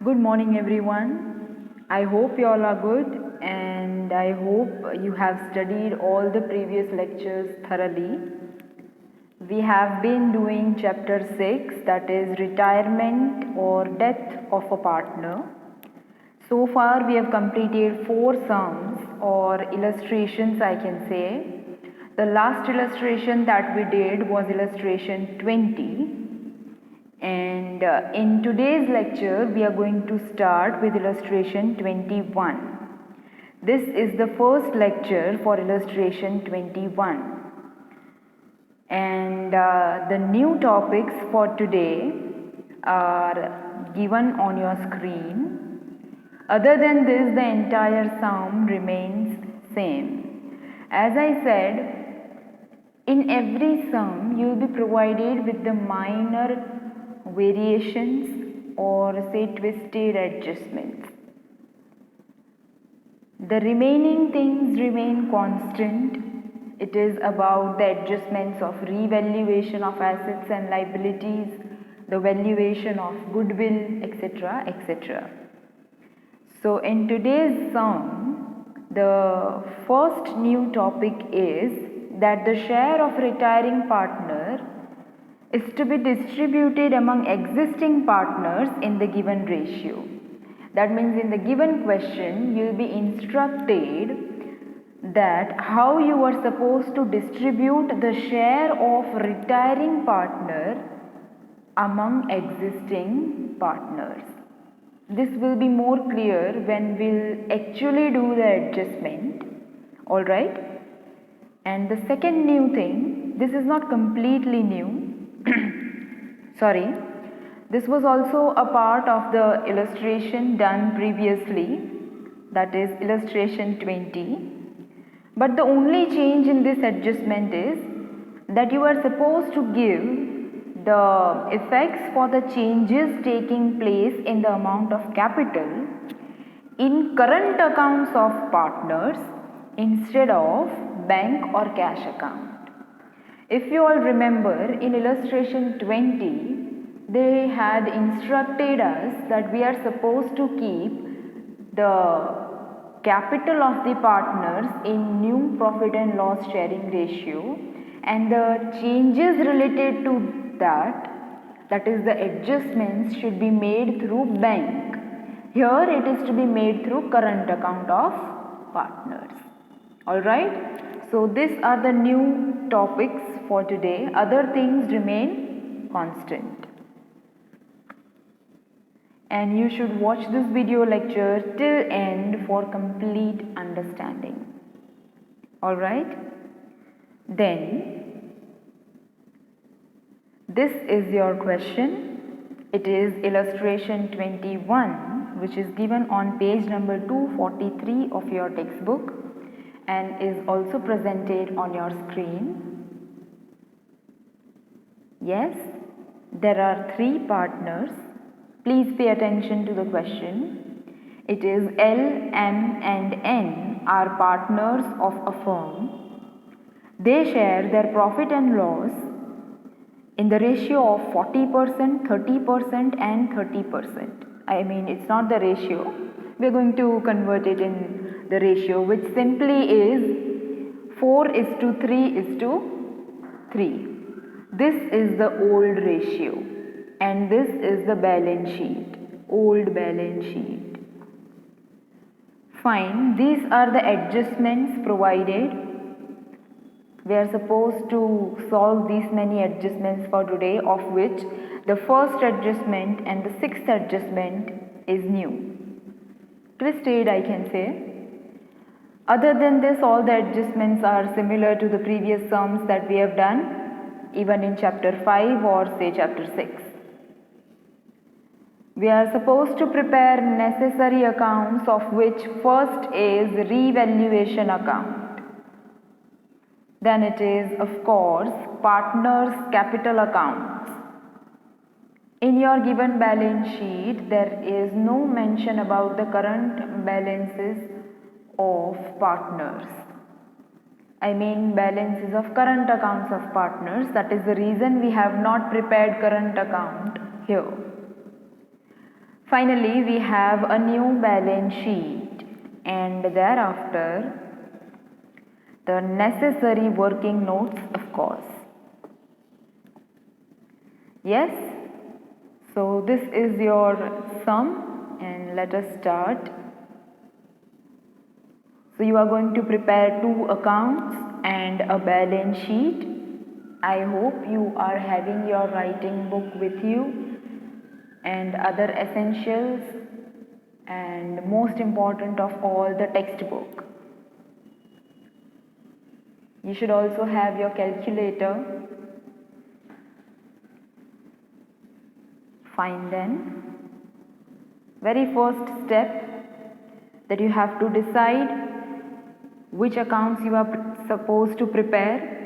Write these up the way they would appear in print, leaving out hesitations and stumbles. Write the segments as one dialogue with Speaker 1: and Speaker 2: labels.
Speaker 1: Good morning, everyone. I hope you all are good and I hope you have studied all the previous lectures thoroughly. We have been doing chapter 6, that is retirement or death of a partner. So far, we have completed 4 sums or illustrations, I can say. The last illustration that we did was illustration 20. And in today's lecture, we are going to start with illustration 21. This is the first lecture for illustration 21. And the new topics for today are given on your screen. Other than this, the entire sum remains same. As I said, in every sum, you will be provided with the minor variations or say twisted adjustments. The remaining things remain constant. It is about the adjustments of revaluation of assets and liabilities, the valuation of goodwill, etc., etc. So in today's sum, the first new topic is that the share of retiring partner is to be distributed among existing partners in the given ratio. That means in the given question, you will be instructed that how you are supposed to distribute the share of retiring partner among existing partners. This will be more clear when we'll actually do the adjustment. Alright? And the second new thing, this is not completely new. Sorry, this was also a part of the illustration done previously, that is illustration 20. But the only change in this adjustment is that you are supposed to give the effects for the changes taking place in the amount of capital in current accounts of partners instead of bank or cash account. If you all remember, in illustration 20, they had instructed us that we are supposed to keep the capital of the partners in new profit and loss sharing ratio, and the changes related to that is the adjustments, should be made through bank. Here it is to be made through current account of partners. Alright? So these are the new topics for today. Other things remain constant. And you should watch this video lecture till end for complete understanding. Alright? Then, this is your question. It is illustration 21, which is given on page number 243 of your textbook and is also presented on your screen. Yes, there are 3 partners. Please pay attention to the question. It is L, M and N are partners of a firm. They share their profit and loss in the ratio of 40%, 30% and 30%. I mean, it's not the ratio. We are going to convert it in the ratio, which simply is 4:3:3. This is the old ratio and this is the balance sheet, old balance sheet. Fine, these are the adjustments provided. We are supposed to solve these many adjustments for today, of which the first adjustment and the 6th adjustment is new. Twisted, I can say. Other than this, all the adjustments are similar to the previous sums that we have done, even in chapter 5 or say chapter 6. We are supposed to prepare necessary accounts, of which first is revaluation account. Then it is, of course, partners' capital accounts. In your given balance sheet, there is no mention about the current balances of partners. I mean balances of current accounts of partners. That is the reason we have not prepared current account here. Finally, we have a new balance sheet, and thereafter the necessary working notes, of course. Yes? So this is your sum, and let us start. So you are going to prepare 2 accounts and a balance sheet. I hope you are having your writing book with you and other essentials, and most important of all, the textbook. You should also have your calculator. Fine then. Very first step, that you have to decide which accounts you are supposed to prepare.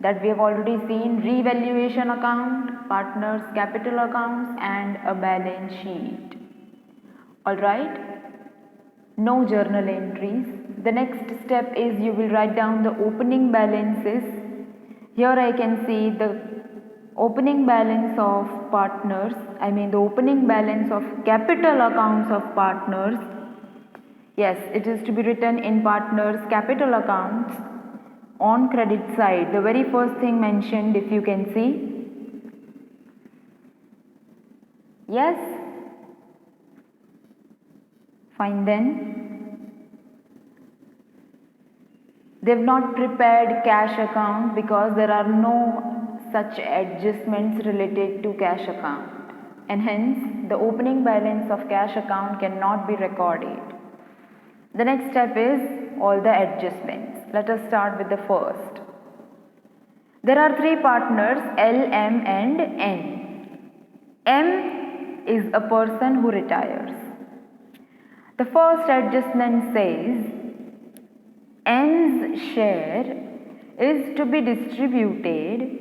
Speaker 1: That we have already seen: revaluation account, partners capital accounts, and a balance sheet. Alright, no journal entries. The next step is you will write down the opening balances. Here I can see the opening balance of partners, the opening balance of capital accounts of partners. Yes, it is to be written in partners capital accounts. On credit side, the very first thing mentioned, if you can see. Yes? Fine then. They have not prepared cash account because there are no such adjustments related to cash account, and hence the opening balance of cash account cannot be recorded. The next step is all the adjustments. Let us start with the first. There are 3 partners, L, M and N. M is a person who retires. The first adjustment says N's share is to be distributed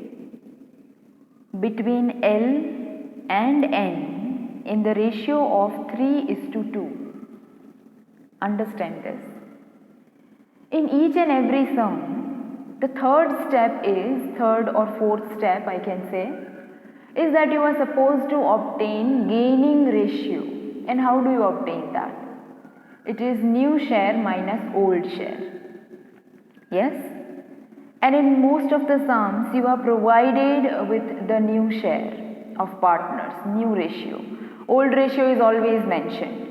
Speaker 1: between L and N in the ratio of 3:2. Understand this. In each and every sum, the third or fourth step I can say, is that you are supposed to obtain gaining ratio. And how do you obtain that? It is new share minus old share. Yes? And in most of the sums, you are provided with the new share of partners, new ratio. Old ratio is always mentioned.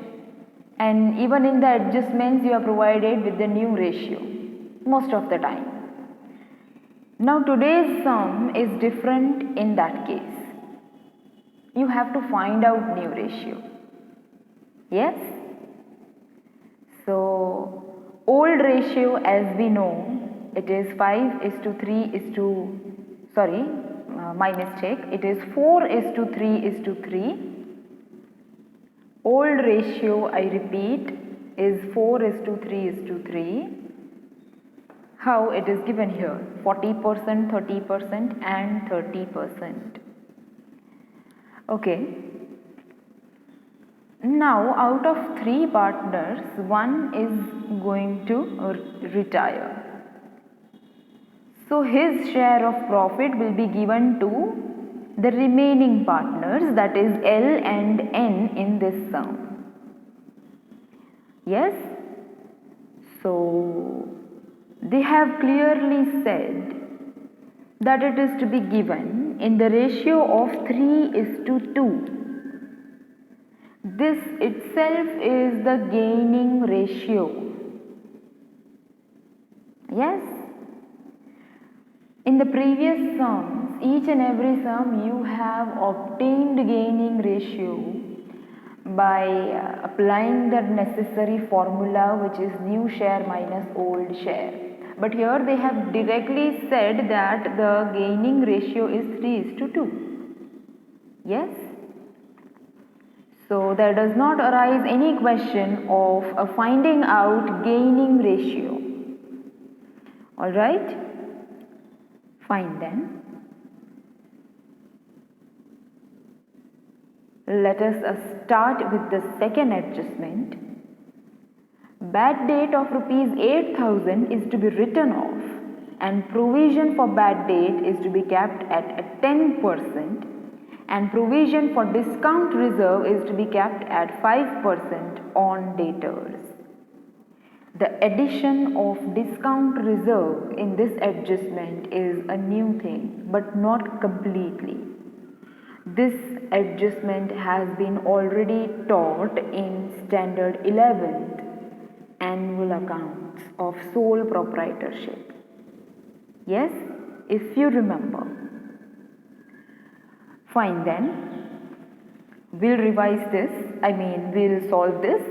Speaker 1: And even in the adjustments, you are provided with the new ratio most of the time. Now today's sum is different in that case. You have to find out new ratio. Yes? So old ratio, as we know, it is 5:3 my mistake, it is 4:3:3. Old ratio, I repeat, is 4:3:3. How it is given here? 40%, 30% and 30%. Okay. Now out of 3 partners, one is going to retire. So his share of profit will be given to the remaining partners, that is L and N in this sum. Yes? So they have clearly said that it is to be given in the ratio of 3:2. This itself is the gaining ratio. Yes? In the previous sums, each and every sum you have obtained gaining ratio by applying the necessary formula, which is new share minus old share. But here they have directly said that the gaining ratio is 3:2. Yes? So there does not arise any question of finding out gaining ratio. Alright? Fine then. Let us start with the second adjustment. Bad debt of rupees 8,000 is to be written off, and provision for bad debt is to be kept at 10%, and provision for discount reserve is to be kept at 5% on debtors. The addition of discount reserve in this adjustment is a new thing, but not completely. This adjustment has been already taught in Standard 11th Annual Accounts of Sole Proprietorship. Yes, if you remember. Fine then, we'll revise this, we'll solve this.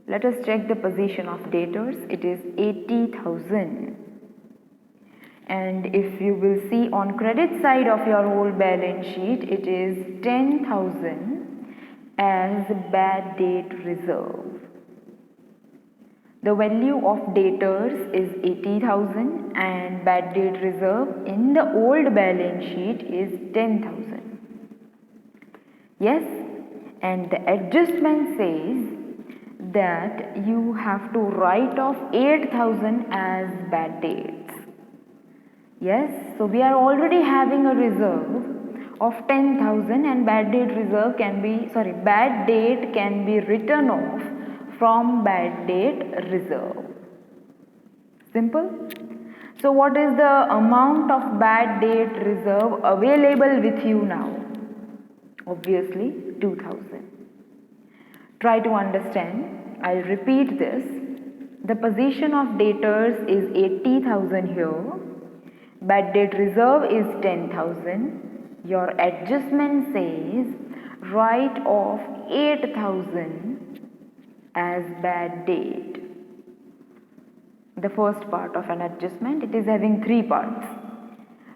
Speaker 1: Let us check the position of debtors. It is 80,000. And if you will see on credit side of your whole balance sheet, it is 10,000 as bad debt reserve. The value of debtors is 80,000 and bad debt reserve in the old balance sheet is 10,000. Yes, and the adjustment says that you have to write off 8,000 as bad debts. Yes, so we are already having a reserve of 10,000 and bad debt can be written off from bad debt reserve. Simple. So what is the amount of bad debt reserve available with you now? Obviously 2,000. Try to understand. I'll repeat this. The position of debtors is 80,000 here. Bad debt reserve is 10,000. Your adjustment says write off 8,000 as bad debt. The first part of an adjustment, it is having 3 parts.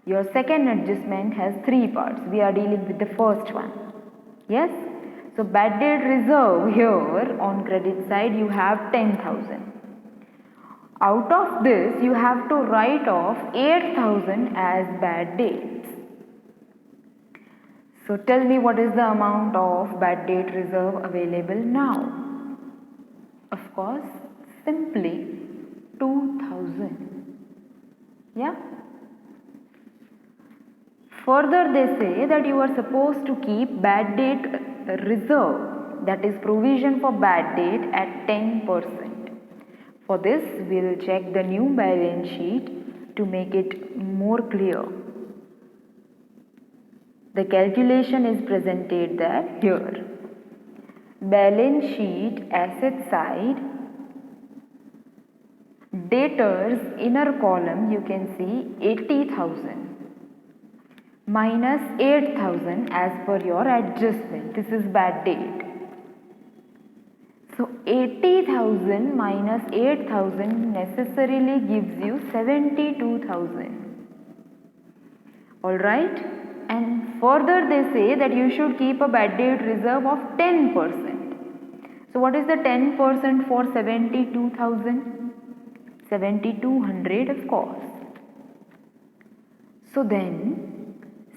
Speaker 1: Your second adjustment has 3 parts. We are dealing with the first one. Yes? So bad debt reserve here on credit side you have 10,000. Out of this you have to write off 8,000 as bad debts. So tell me what is the amount of bad debt reserve available now? Of course, simply 2,000. Yeah? Further they say that you are supposed to keep bad debt reserve, that is provision for bad debt, at 10%. For this we will check the new balance sheet to make it more clear. The calculation is presented there here. Balance sheet asset side, debtors inner column you can see 80,000 minus 8,000 as per your adjustment. This is bad debt. So 80,000 minus 8,000 necessarily gives you 72,000. Alright? And further they say that you should keep a bad debt reserve of 10%. So what is the 10% for 72,000? 7,200 of course. So then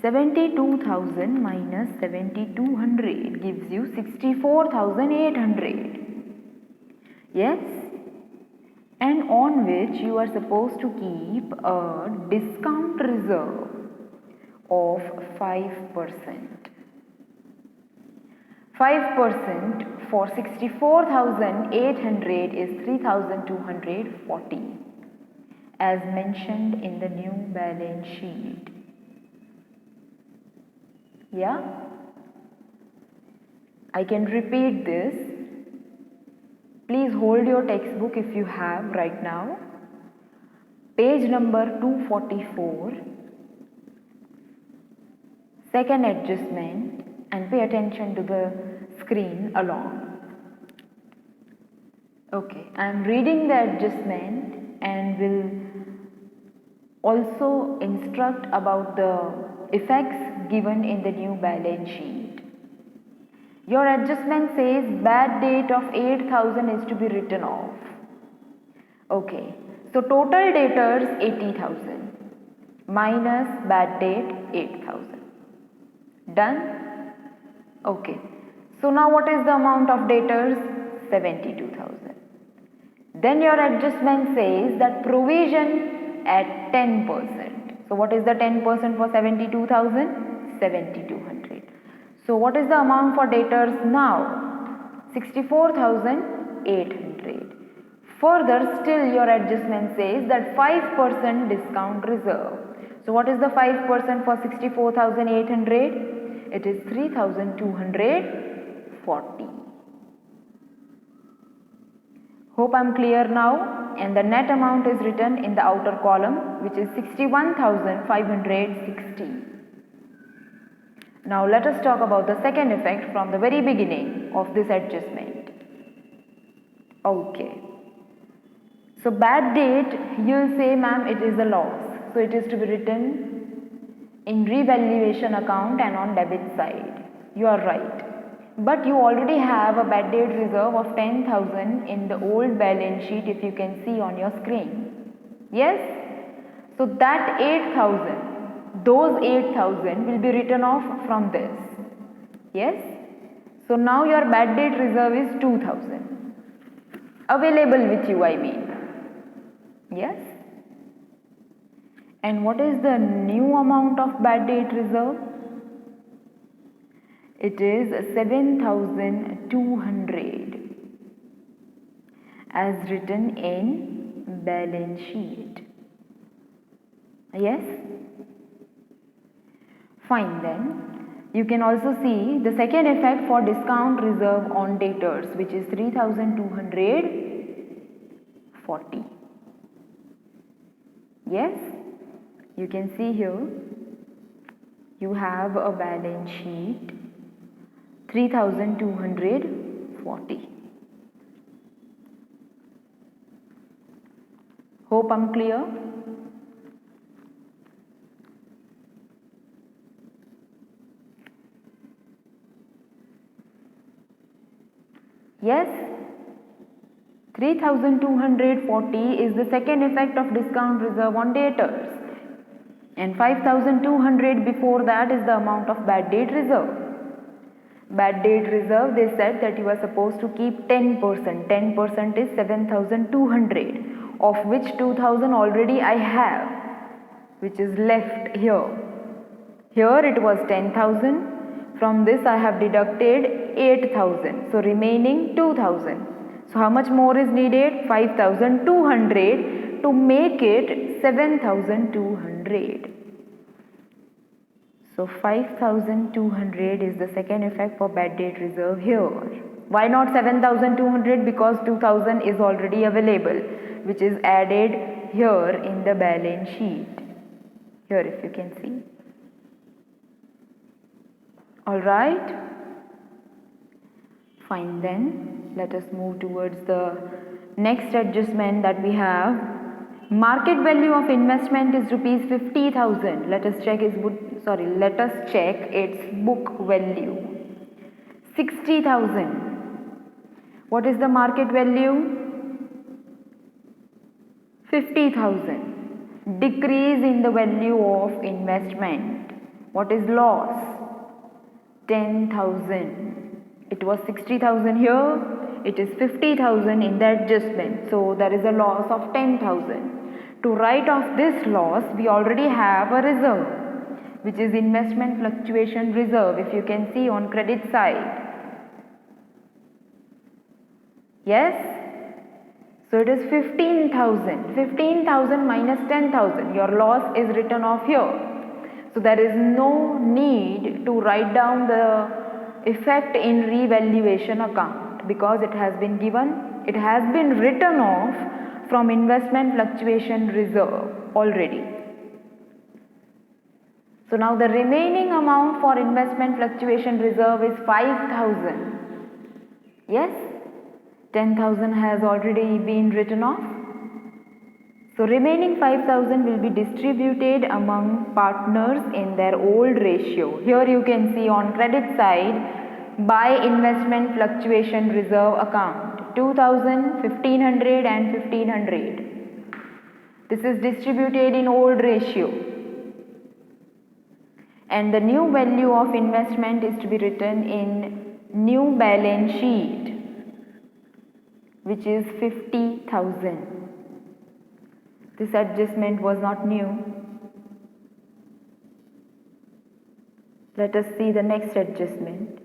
Speaker 1: 72,000 minus 7,200 gives you 64,800. Yes? And on which you are supposed to keep a discount reserve of 5%. 5% for 64,800 is 3,240 as mentioned in the new balance sheet. Yeah? I can repeat this. Please hold your textbook if you have right now. Page number 244. Second adjustment, and pay attention to the screen along. Okay, I am reading the adjustment and will also instruct about the effects given in the new balance sheet. Your adjustment says bad debt of 8,000 is to be written off. Okay, so total debtors 80,000 minus bad debt 8,000. Done? Okay. So now what is the amount of debtors? 72,000. Then your adjustment says that provision at 10%. So what is the 10% for 72,000? 7,200. So what is the amount for debtors now? 64,800. Further, still your adjustment says that 5% discount reserve. So what is the 5% for 64,800? It is 3,240. Hope I am clear now. And the net amount is written in the outer column, which is 61,560. Now let us talk about the second effect from the very beginning of this adjustment. Okay. So bad debt, you will say, ma'am, it is a loss. So it is to be written in revaluation account and on debit side. You are right. But you already have a bad debt reserve of 10,000 in the old balance sheet, if you can see on your screen. Yes? So that 8,000, those 8,000 will be written off from this. Yes? So now your bad debt reserve is 2,000. Available with you, I mean. Yes? And what is the new amount of bad debt reserve? It is 7,200 as written in balance sheet. Yes? Fine then. You can also see the second effect for discount reserve on debtors, which is 3,240. Yes? You can see here you have a balance sheet 3,240. Hope I'm clear. Yes, 3,240 is the second effect of discount reserve on debtors, and 5,200 before that is the amount of bad debt reserve. Bad debt reserve, they said that you are supposed to keep 10%. 10% is 7,200, of which 2,000 already I have, which is left here. Here it was 10,000. From this I have deducted 8,000. So remaining 2,000. So how much more is needed? 5,200 to make it 7,200. So 5,200 is the second effect for bad debt reserve here. Why not 7,200? Because 2,000 is already available, which is added here in the balance sheet. Here, if you can see. Alright. Fine then. Let us move towards the next adjustment that we have. Market value of investment is rupees 50,000. Let us check its book value. 60,000. What is the market value? 50,000. Decrease in the value of investment. What is loss? 10,000. It was 60,000 here. It is 50,000 in the adjustment. So there is a loss of 10,000. To write off this loss, we already have a reserve, which is investment fluctuation reserve, if you can see on credit side. Yes? So it is 15,000. 15,000 minus 10,000. Your loss is written off here. So there is no need to write down the effect in revaluation account, because it has been written off from investment fluctuation reserve already. So now the remaining amount for investment fluctuation reserve is 5,000. Yes? 10,000 has already been written off. So remaining 5,000 will be distributed among partners in their old ratio. Here you can see on credit side, by investment fluctuation reserve account. 2,000, 1,500 and 1,500. This is distributed in old ratio. And the new value of investment is to be written in new balance sheet, which is 50,000. This adjustment was not new. Let us see the next adjustment.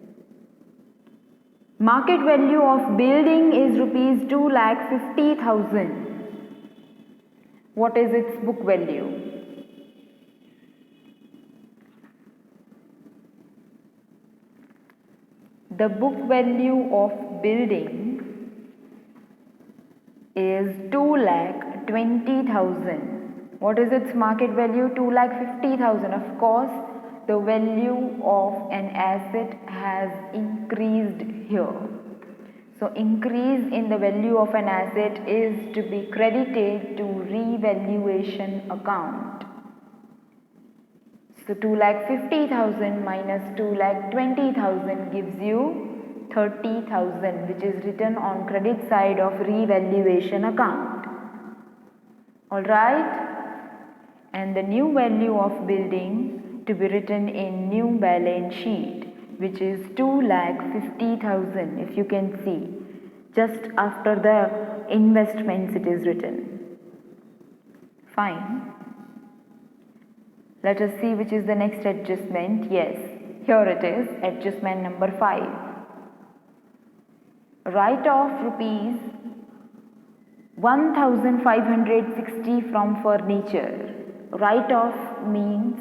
Speaker 1: Market value of building is rupees 2,50,000. What is its book value? The book value of building is 2,20,000. What is its market value? 2,50,000. Of course, the value of an asset has increased here. So increase in the value of an asset is to be credited to revaluation account. So 2,50,000 minus 2,20,000 gives you 30,000, which is written on credit side of revaluation account. Alright? And the new value of building to be written in new balance sheet, which is 2,50,000. If you can see, just after the investments it is written. Fine. Let us see which is the next adjustment. Yes, here it is, adjustment number 5. Write off rupees 1,560 from furniture. Write off means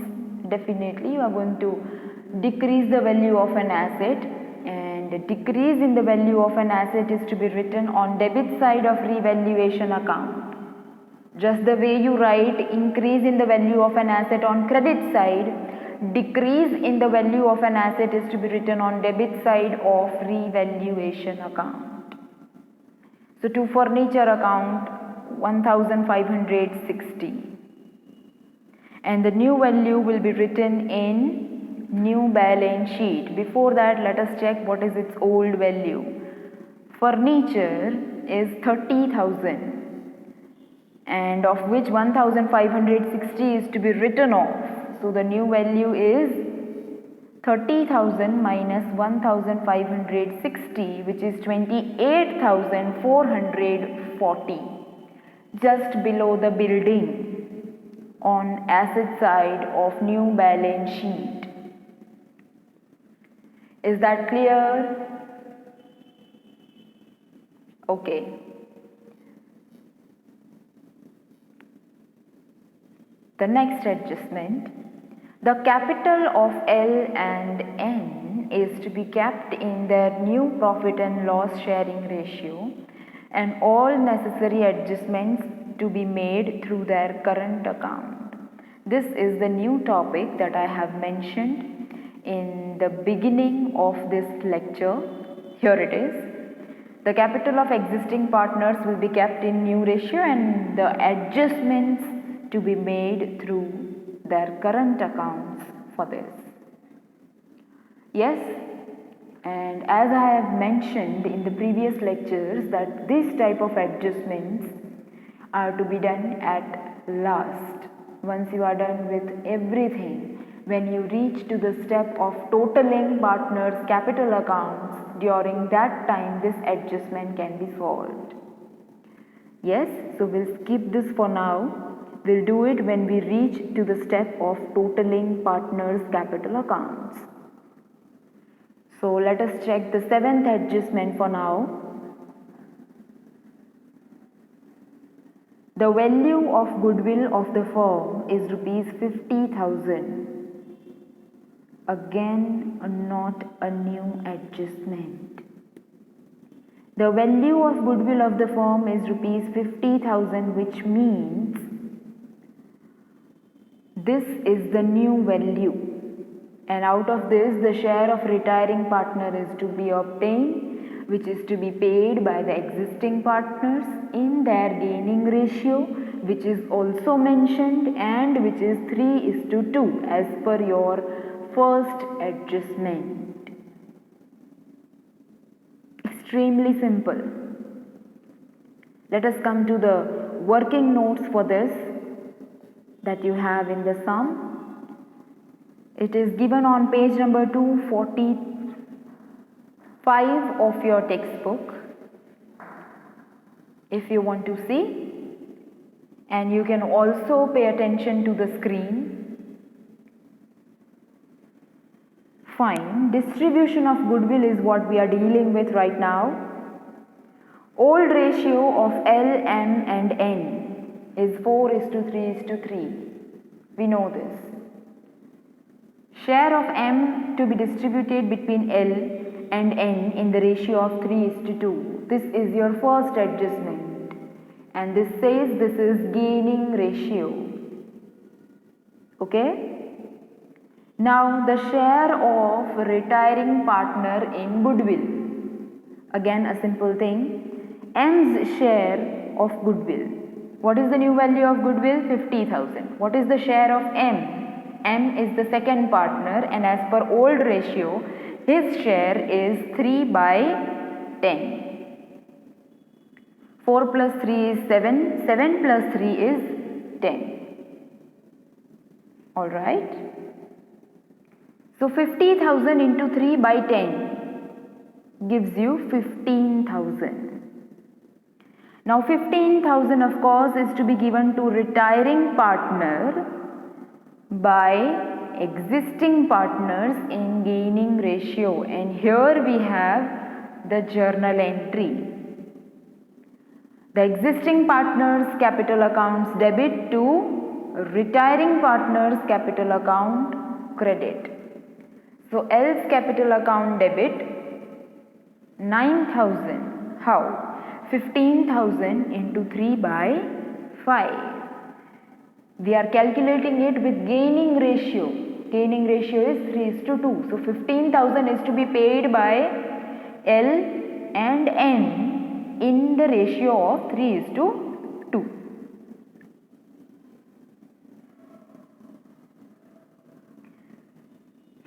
Speaker 1: definitely you are going to decrease the value of an asset, and decrease in the value of an asset is to be written on debit side of revaluation account. Just the way you write increase in the value of an asset on credit side, decrease in the value of an asset is to be written on debit side of revaluation account. So to furniture account 1,560. And the new value will be written in new balance sheet. Before that, let us check what is its old value. Furniture is 30,000, and of which 1,560 is to be written off. So the new value is 30,000 minus 1,560, which is 28,440, just below the building on asset side of new balance sheet. Is that clear? Okay. The next adjustment. The capital of L and N is to be kept in their new profit and loss sharing ratio, and all necessary adjustments to be made through their current account. This is the new topic that I have mentioned in the beginning of this lecture. Here it is. The capital of existing partners will be kept in new ratio, and the adjustments to be made through their current accounts for this. Yes, and as I have mentioned in the previous lectures that this type of adjustments are to be done at last. Once you are done with everything, when you reach to the step of totaling partners' capital accounts, during that time this adjustment can be solved. Yes, so we'll skip this for now. We'll do it when we reach to the step of totaling partners' capital accounts. So let us check the 7th adjustment for now. The value of goodwill of the firm is rupees 50,000. Again, not a new adjustment. The value of goodwill of the firm is rupees 50,000, which means this is the new value, and out of this the share of retiring partner is to be obtained, which is to be paid by the existing partners in their gaining ratio, which is also mentioned, and which is 3:2 as per your first adjustment. Extremely simple. Let us come to the working notes for this that you have in the sum. It is given on page number 245 of your textbook, if you want to see, and you can also pay attention to the screen. Fine. Distribution of goodwill is what we are dealing with right now. Old ratio of L, M and N is 4:3:3. We know this. Share of M to be distributed between L and N in the ratio of 3:2. This is your first adjustment, and this says this is gaining ratio. Okay? Now the share of retiring partner in goodwill. Again a simple thing. M's share of goodwill. What is the new value of goodwill? 50,000. What is the share of M? M is the second partner, and as per old ratio, his share is 3/10. 4 plus 3 is 7. 7 plus 3 is 10. Alright. So 50,000 into 3/10 gives you 15,000. Now 15,000 of course is to be given to retiring partner by existing partners in gaining ratio, and here we have the journal entry. The existing partners capital accounts debit to retiring partners capital account credit. So L's capital account debit 9,000. How? 15,000 into 3/5. We are calculating it with gaining ratio. Gaining ratio is 3:2. So 15,000 is to be paid by L and N in the ratio of 3:2.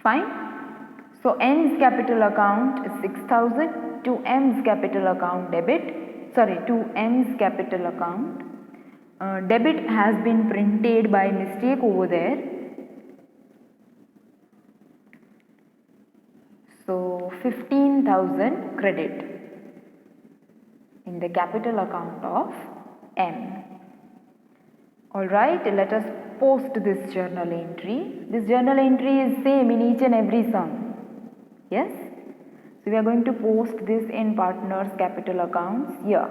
Speaker 1: Fine. So N's capital account is 6,000 to M's capital account debit. To M's capital account. Debit has been printed by mistake over there. So 15,000 credit in the capital account of M. Alright, let us post this journal entry. This journal entry is same in each and every sum. Yes? So we are going to post this in partners capital accounts here.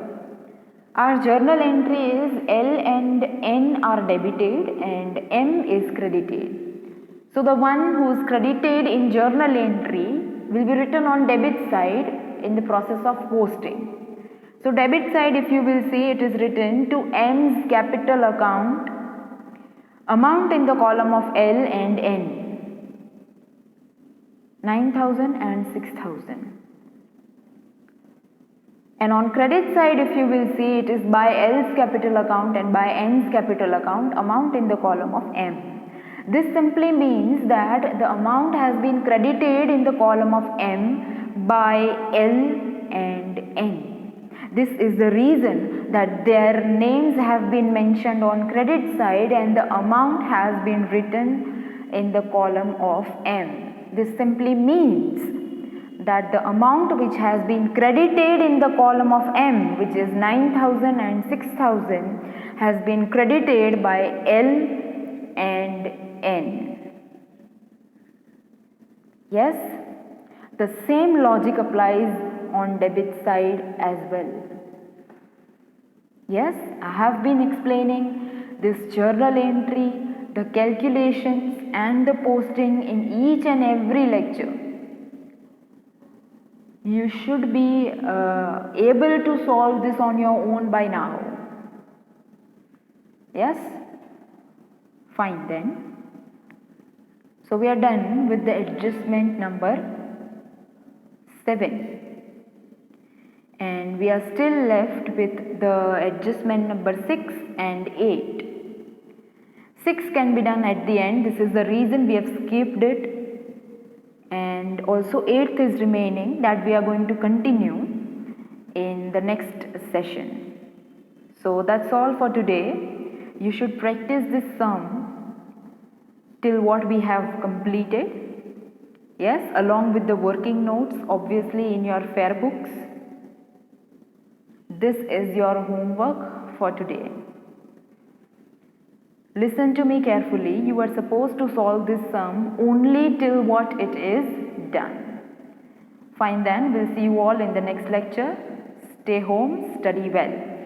Speaker 1: Our journal entry is L and N are debited and M is credited. So the one who is credited in journal entry will be written on debit side in the process of posting. So debit side, if you will see, it is written to M's capital account, amount in the column of L and N. 9,000 and 6,000. And on credit side, if you will see, it is by L's capital account and by N's capital account, amount in the column of M. This simply means that the amount has been credited in the column of M by L and N. This is the reason that their names have been mentioned on credit side and the amount has been written in the column of M. This simply means that the amount which has been credited in the column of M, which is 9,000 and 6,000, has been credited by L and N. Yes, the same logic applies on debit side as well. Yes, I have been explaining this journal entry, the calculations and the posting in each and every lecture. You should be able to solve this on your own by now. Yes? Fine then. So we are done with the adjustment number 7. And we are still left with the adjustment number 6 and 8. 6 can be done at the end. This is the reason we have skipped it. And also 8th is remaining, that we are going to continue in the next session. So that's all for today. You should practice this sum till what we have completed. Yes, along with the working notes, obviously in your fair books. This is your homework for today. Listen to me carefully. You are supposed to solve this sum only till what it is done. Fine then, we'll see you all in the next lecture. Stay home, study well.